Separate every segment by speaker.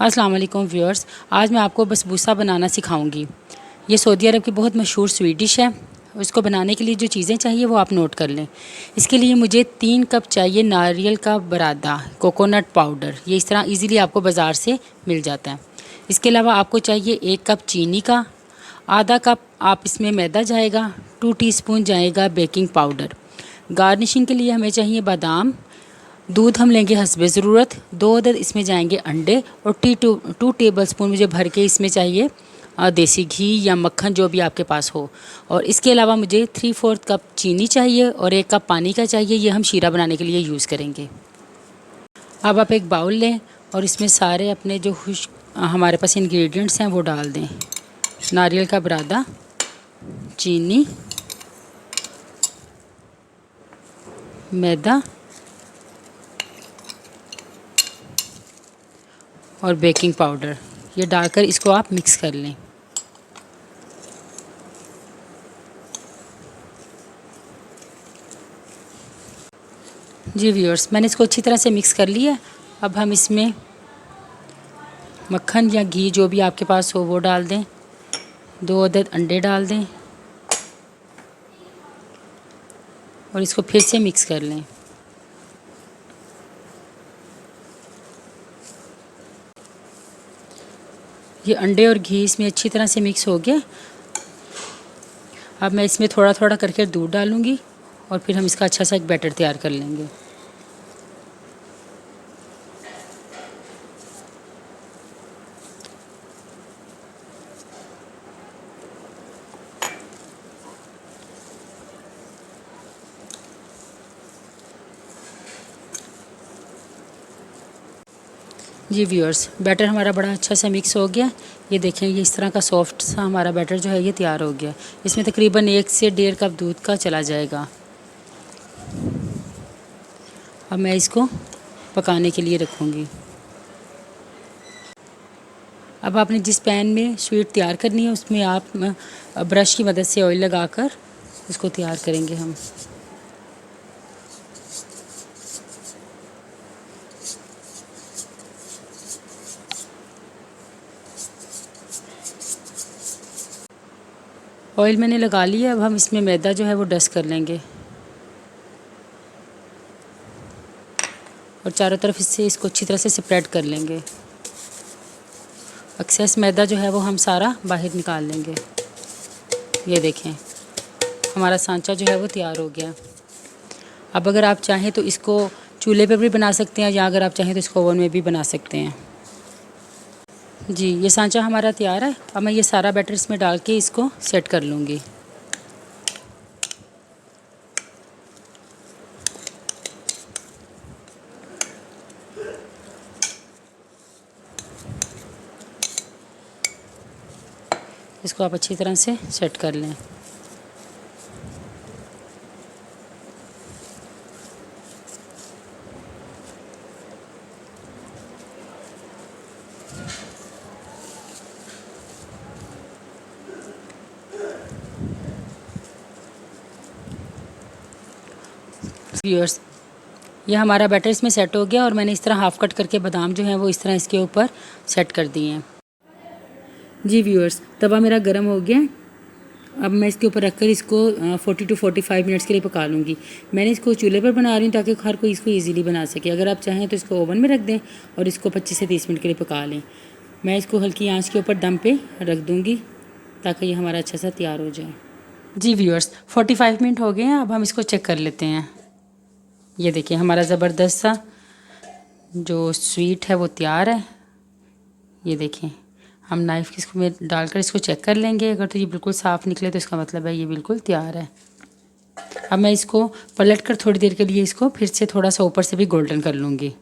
Speaker 1: अस्सलाम वालेकुम व्यूअर्स। आज मैं आपको बसबूसा बनाना सिखाऊंगी। ये सऊदी अरब की बहुत मशहूर स्वीट डिश है। इसको बनाने के लिए जो चीज़ें चाहिए वो आप नोट कर लें। इसके लिए मुझे 3 कप चाहिए नारियल का बरादा, कोकोनट पाउडर। ये इस तरह इजीली आपको बाज़ार से मिल जाता है। इसके अलावा आपको चाहिए 1 कप चीनी का, आधा कप आप इसमें मैदा जाएगा, 2 टीस्पून जाएगा बेकिंग पाउडर। गार्निशिंग के लिए हमें चाहिए बादाम। दूध हम लेंगे हस्बे ज़रूरत। 2 अदद इसमें जाएंगे अंडे और 2 टेबलस्पून मुझे भर के इसमें चाहिए देसी घी या मक्खन, जो भी आपके पास हो। और इसके अलावा मुझे 3/4 कप चीनी चाहिए और 1 कप पानी का चाहिए। ये हम शीरा बनाने के लिए यूज़ करेंगे। अब आप एक बाउल लें और इसमें सारे अपने जो हमारे पास इंग्रेडिएंट्स हैं वो डाल दें। नारियल का बरादा, चीनी, मैदा और बेकिंग पाउडर। ये डालकर इसको आप मिक्स कर लें। जी व्यूअर्स, मैंने इसको अच्छी तरह से मिक्स कर लिया। अब हम इसमें मक्खन या घी जो भी आपके पास हो वो डाल दें। 2 अदद अंडे डाल दें और इसको फिर से मिक्स कर लें। ये अंडे और घी इसमें अच्छी तरह से मिक्स हो गया। अब मैं इसमें थोड़ा थोड़ा करके दूध डालूँगी और फिर हम इसका अच्छा सा एक बैटर तैयार कर लेंगे। जी व्यूअर्स, बैटर हमारा बड़ा अच्छा सा मिक्स हो गया। ये देखें, ये इस तरह का सॉफ्ट सा हमारा बैटर जो है ये तैयार हो गया। इसमें तकरीबन 1 से 1.5 कप दूध का चला जाएगा। अब मैं इसको पकाने के लिए रखूँगी। अब आपने जिस पैन में स्वीट तैयार करनी है उसमें आप ब्रश की मदद से ऑयल लगाकर इसको तैयार करेंगे हम। ऑयल मैंने लगा लिया। अब हम इसमें मैदा जो है वो डस्ट कर लेंगे और चारों तरफ इससे इसको अच्छी तरह से स्प्रेड कर लेंगे। एक्सेस मैदा जो है वो हम सारा बाहर निकाल लेंगे। ये देखें, हमारा सांचा जो है वो तैयार हो गया। अब अगर आप चाहें तो इसको चूल्हे पर भी बना सकते हैं या अगर आप चाहें तो इसको ओवन में भी बना सकते हैं। जी, ये सांचा हमारा तैयार है। अब मैं ये सारा बैटर इसमें डाल के इसको सेट कर लूँगी। इसको आप अच्छी तरह से सेट कर लें। व्यूअर्स, ये हमारा बैटर इसमें सेट हो गया और मैंने इस तरह हाफ़ कट करके बादाम जो हैं वो इस तरह इसके ऊपर सेट कर दिए हैं। जी व्यूअर्स, तवा मेरा गर्म हो गया। अब मैं इसके ऊपर रखकर इसको 40 to 45 मिनट्स के लिए पका लूँगी। मैंने इसको चूल्हे पर बना रही हूँ ताकि हर कोई इसको इजीली बना सके। अगर आप चाहें तो इसको ओवन में रख दें और इसको 25 से 30 मिनट के लिए पका लें। मैं इसको हल्की आंच के ऊपर दम पे रख दूँगी ताकि ये हमारा अच्छा सा तैयार हो जाए। जी व्यूअर्स, 45 मिनट हो गए हैं। अब हम इसको चेक कर लेते हैं। ये देखिए, हमारा ज़बरदस्त सा जो स्वीट है वो तैयार है। ये देखें, हम नाइफ़ इसको में डालकर इसको चेक कर लेंगे। अगर तो ये बिल्कुल साफ़ निकले तो इसका मतलब है ये बिल्कुल तैयार है। अब मैं इसको पलट कर थोड़ी देर के लिए इसको फिर से थोड़ा सा ऊपर से भी गोल्डन कर लूँगी।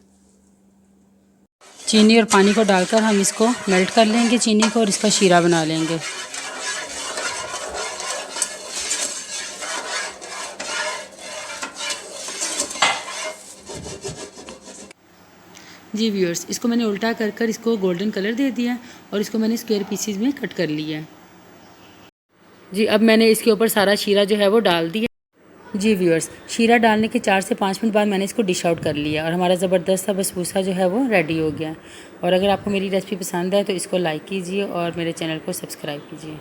Speaker 1: चीनी और पानी को डालकर हम इसको मेल्ट कर लेंगे, चीनी को, और इसका शीरा बना लेंगे। जी व्यूअर्स, इसको मैंने उल्टा कर कर इसको गोल्डन कलर दे दिया और इसको मैंने स्क्वायर पीसीज में कट कर लिया है। जी, अब मैंने इसके ऊपर सारा शीरा जो है वो डाल दिया। जी व्यूअर्स, शीरा डालने के 4 से 5 मिनट बाद मैंने इसको डिश आउट कर लिया और हमारा ज़बरदस्त सा बसबूसा जो है वो रेडी हो गया। और अगर आपको मेरी रेसिपी पसंद है तो इसको लाइक कीजिए और मेरे चैनल को सब्सक्राइब कीजिए।